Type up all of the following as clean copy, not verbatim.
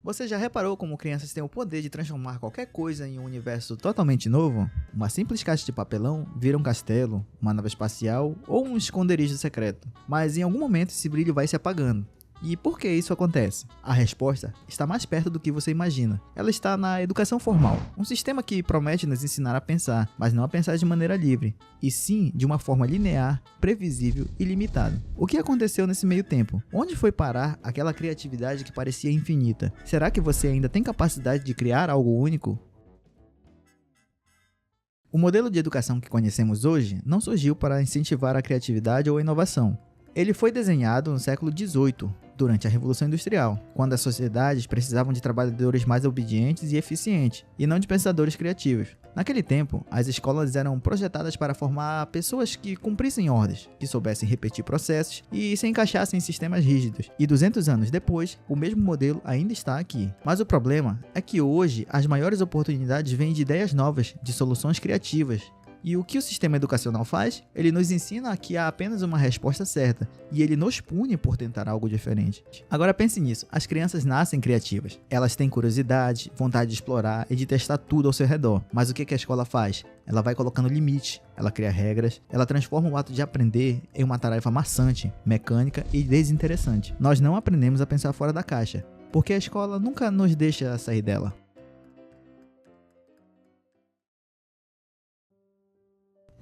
Você já reparou como crianças têm o poder de transformar qualquer coisa em um universo totalmente novo? Uma simples caixa de papelão vira um castelo, uma nave espacial ou um esconderijo secreto. Mas em algum momento esse brilho vai se apagando. E por que isso acontece? A resposta está mais perto do que você imagina. Ela está na educação formal, um sistema que promete nos ensinar a pensar, mas não a pensar de maneira livre, e sim de uma forma linear, previsível e limitada. O que aconteceu nesse meio tempo? Onde foi parar aquela criatividade que parecia infinita? Será que você ainda tem capacidade de criar algo único? O modelo de educação que conhecemos hoje não surgiu para incentivar a criatividade ou a inovação. Ele foi desenhado no século XVIII, durante a Revolução Industrial, quando as sociedades precisavam de trabalhadores mais obedientes e eficientes, e não de pensadores criativos. Naquele tempo, as escolas eram projetadas para formar pessoas que cumprissem ordens, que soubessem repetir processos e se encaixassem em sistemas rígidos. E 200 anos depois, o mesmo modelo ainda está aqui. Mas o problema é que hoje as maiores oportunidades vêm de ideias novas, de soluções criativas. E o que o sistema educacional faz? Ele nos ensina que há apenas uma resposta certa, e ele nos pune por tentar algo diferente. Agora pense nisso, as crianças nascem criativas. Elas têm curiosidade, vontade de explorar e de testar tudo ao seu redor. Mas o que a escola faz? Ela vai colocando limite, ela cria regras, ela transforma o ato de aprender em uma tarefa maçante, mecânica e desinteressante. Nós não aprendemos a pensar fora da caixa, porque a escola nunca nos deixa sair dela.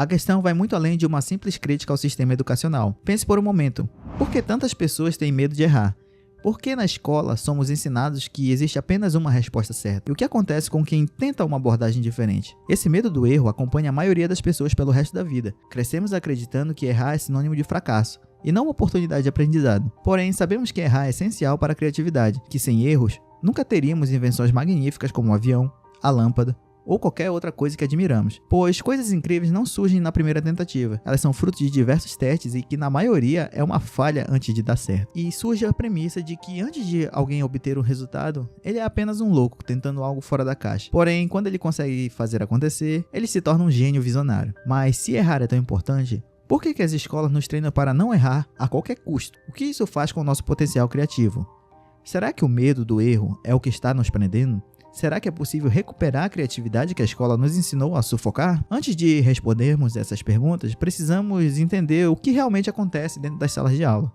A questão vai muito além de uma simples crítica ao sistema educacional. Pense por um momento, por que tantas pessoas têm medo de errar? Por que na escola somos ensinados que existe apenas uma resposta certa? E o que acontece com quem tenta uma abordagem diferente? Esse medo do erro acompanha a maioria das pessoas pelo resto da vida. Crescemos acreditando que errar é sinônimo de fracasso, e não uma oportunidade de aprendizado. Porém, sabemos que errar é essencial para a criatividade, que sem erros, nunca teríamos invenções magníficas como o avião, a lâmpada, ou qualquer outra coisa que admiramos, pois coisas incríveis não surgem na primeira tentativa, elas são fruto de diversos testes e que na maioria é uma falha antes de dar certo. E surge a premissa de que antes de alguém obter um resultado, ele é apenas um louco tentando algo fora da caixa. Porém, quando ele consegue fazer acontecer, ele se torna um gênio visionário. Mas se errar é tão importante, por que as escolas nos treinam para não errar a qualquer custo? O que isso faz com o nosso potencial criativo? Será que o medo do erro é o que está nos prendendo? Será que é possível recuperar a criatividade que a escola nos ensinou a sufocar? Antes de respondermos essas perguntas, precisamos entender o que realmente acontece dentro das salas de aula.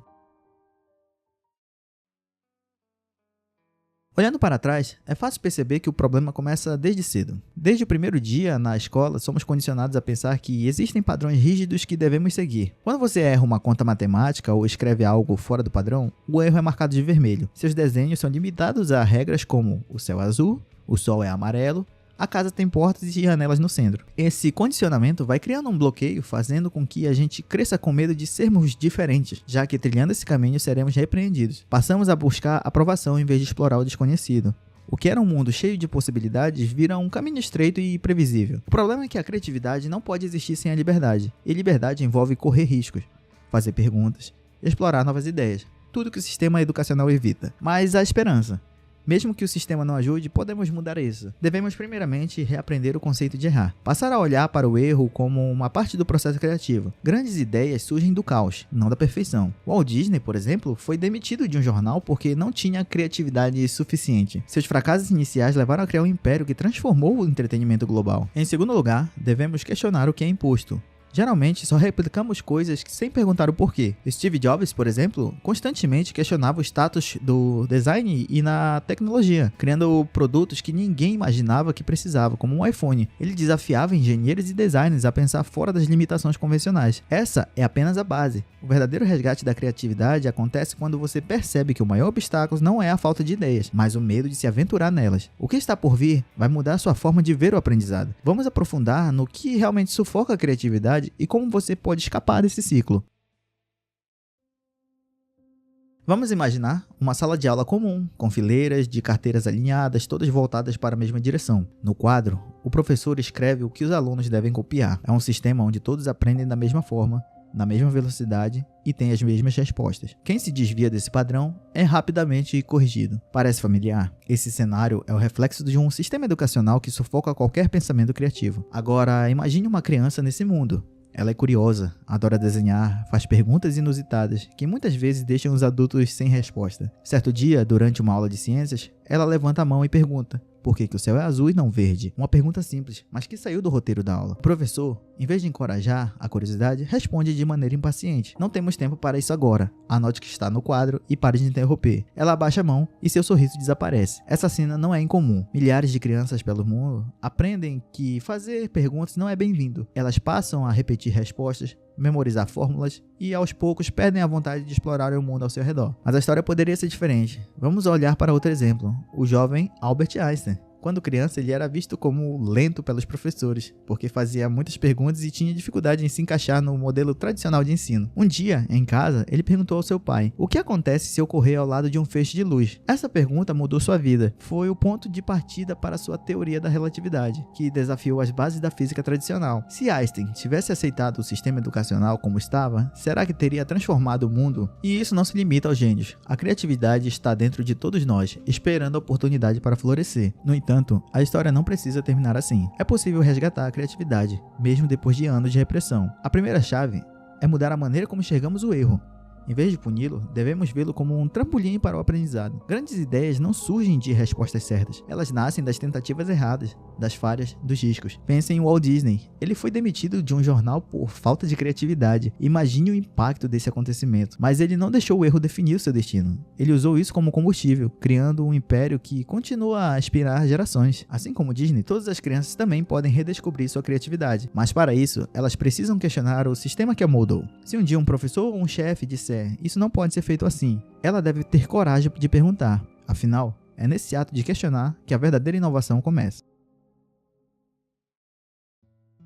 Olhando para trás, é fácil perceber que o problema começa desde cedo. Desde o primeiro dia na escola, somos condicionados a pensar que existem padrões rígidos que devemos seguir. Quando você erra uma conta matemática ou escreve algo fora do padrão, o erro é marcado de vermelho. Seus desenhos são limitados a regras como o céu é azul, o sol é amarelo, a casa tem portas e janelas no centro. Esse condicionamento vai criando um bloqueio, fazendo com que a gente cresça com medo de sermos diferentes, já que trilhando esse caminho seremos repreendidos. Passamos a buscar aprovação em vez de explorar o desconhecido. O que era um mundo cheio de possibilidades vira um caminho estreito e previsível. O problema é que a criatividade não pode existir sem a liberdade, e liberdade envolve correr riscos, fazer perguntas, explorar novas ideias, tudo que o sistema educacional evita. Mas há esperança. Mesmo que o sistema não ajude, podemos mudar isso. Devemos primeiramente reaprender o conceito de errar. Passar a olhar para o erro como uma parte do processo criativo. Grandes ideias surgem do caos, não da perfeição. Walt Disney, por exemplo, foi demitido de um jornal porque não tinha criatividade suficiente. Seus fracassos iniciais levaram a criar um império que transformou o entretenimento global. Em segundo lugar, devemos questionar o que é imposto. Geralmente, só replicamos coisas sem perguntar o porquê. Steve Jobs, por exemplo, constantemente questionava o status do design e na tecnologia, criando produtos que ninguém imaginava que precisava, como um iPhone. Ele desafiava engenheiros e designers a pensar fora das limitações convencionais. Essa é apenas a base. O verdadeiro resgate da criatividade acontece quando você percebe que o maior obstáculo não é a falta de ideias, mas o medo de se aventurar nelas. O que está por vir vai mudar a sua forma de ver o aprendizado. Vamos aprofundar no que realmente sufoca a criatividade e como você pode escapar desse ciclo. Vamos imaginar uma sala de aula comum, com fileiras de carteiras alinhadas, todas voltadas para a mesma direção. No quadro, o professor escreve o que os alunos devem copiar. É um sistema onde todos aprendem da mesma forma, na mesma velocidade e têm as mesmas respostas. Quem se desvia desse padrão é rapidamente corrigido. Parece familiar? Esse cenário é o reflexo de um sistema educacional que sufoca qualquer pensamento criativo. Agora, imagine uma criança nesse mundo. Ela é curiosa, adora desenhar, faz perguntas inusitadas que muitas vezes deixam os adultos sem resposta. Certo dia, durante uma aula de ciências, ela levanta a mão e pergunta: por que o céu é azul e não verde? Uma pergunta simples, mas que saiu do roteiro da aula. O professor, em vez de encorajar a curiosidade, responde de maneira impaciente: não temos tempo para isso agora. Anote o que está no quadro e pare de interromper. Ela abaixa a mão e seu sorriso desaparece. Essa cena não é incomum. Milhares de crianças pelo mundo aprendem que fazer perguntas não é bem-vindo. Elas passam a repetir respostas, memorizar fórmulas e aos poucos perdem a vontade de explorar o mundo ao seu redor. Mas a história poderia ser diferente. Vamos olhar para outro exemplo: o jovem Albert Einstein. Quando criança, ele era visto como lento pelos professores, porque fazia muitas perguntas e tinha dificuldade em se encaixar no modelo tradicional de ensino. Um dia, em casa, ele perguntou ao seu pai: o que acontece se eu correr ao lado de um feixe de luz? Essa pergunta mudou sua vida. Foi o ponto de partida para sua teoria da relatividade, que desafiou as bases da física tradicional. Se Einstein tivesse aceitado o sistema educacional como estava, será que teria transformado o mundo? E isso não se limita aos gênios. A criatividade está dentro de todos nós, esperando a oportunidade para florescer. No entanto, a história não precisa terminar assim. É possível resgatar a criatividade, mesmo depois de anos de repressão. A primeira chave é mudar a maneira como enxergamos o erro. Em vez de puni-lo, devemos vê-lo como um trampolim para o aprendizado. Grandes ideias não surgem de respostas certas. Elas nascem das tentativas erradas, das falhas, dos riscos. Pense em Walt Disney. Ele foi demitido de um jornal por falta de criatividade. Imagine o impacto desse acontecimento. Mas ele não deixou o erro definir o seu destino. Ele usou isso como combustível, criando um império que continua a inspirar gerações. Assim como Disney, todas as crianças também podem redescobrir sua criatividade. Mas para isso, elas precisam questionar o sistema que a moldou. Se um dia um professor ou um chefe disser: isso não pode ser feito assim, ela deve ter coragem de perguntar. Afinal, é nesse ato de questionar que a verdadeira inovação começa.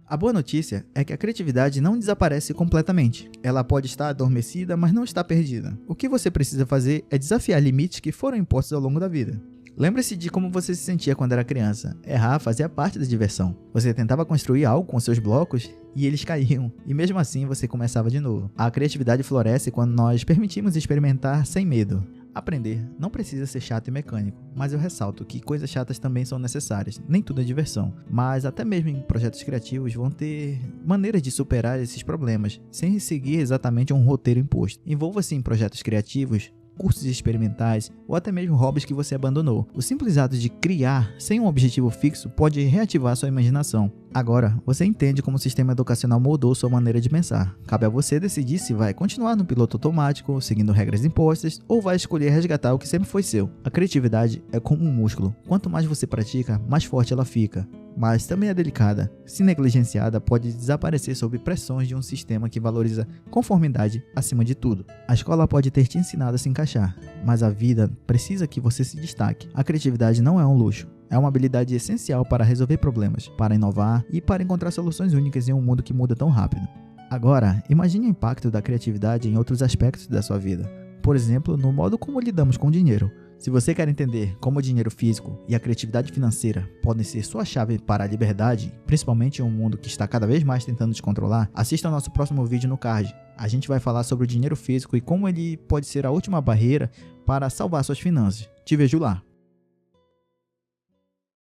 A boa notícia é que a criatividade não desaparece completamente. Ela pode estar adormecida, mas não está perdida. O que você precisa fazer é desafiar limites que foram impostos ao longo da vida. Lembre-se de como você se sentia quando era criança. Errar fazia parte da diversão. Você tentava construir algo com seus blocos e eles caíam, e mesmo assim você começava de novo. A criatividade floresce quando nós permitimos experimentar sem medo. Aprender não precisa ser chato e mecânico, mas eu ressalto que coisas chatas também são necessárias. Nem tudo é diversão, mas até mesmo em projetos criativos vão ter maneiras de superar esses problemas, sem seguir exatamente um roteiro imposto. Envolva-se em projetos criativos, cursos experimentais ou até mesmo hobbies que você abandonou. O simples ato de criar sem um objetivo fixo pode reativar sua imaginação. Agora, você entende como o sistema educacional moldou sua maneira de pensar. Cabe a você decidir se vai continuar no piloto automático, seguindo regras impostas, ou vai escolher resgatar o que sempre foi seu. A criatividade é como um músculo. Quanto mais você pratica, mais forte ela fica. Mas também é delicada. Se negligenciada, pode desaparecer sob pressões de um sistema que valoriza conformidade acima de tudo. A escola pode ter te ensinado a se encaixar, mas a vida precisa que você se destaque. A criatividade não é um luxo. É uma habilidade essencial para resolver problemas, para inovar e para encontrar soluções únicas em um mundo que muda tão rápido. Agora, imagine o impacto da criatividade em outros aspectos da sua vida. Por exemplo, no modo como lidamos com o dinheiro. Se você quer entender como o dinheiro físico e a criatividade financeira podem ser sua chave para a liberdade, principalmente em um mundo que está cada vez mais tentando te controlar, assista ao nosso próximo vídeo no card. A gente vai falar sobre o dinheiro físico e como ele pode ser a última barreira para salvar suas finanças. Te vejo lá!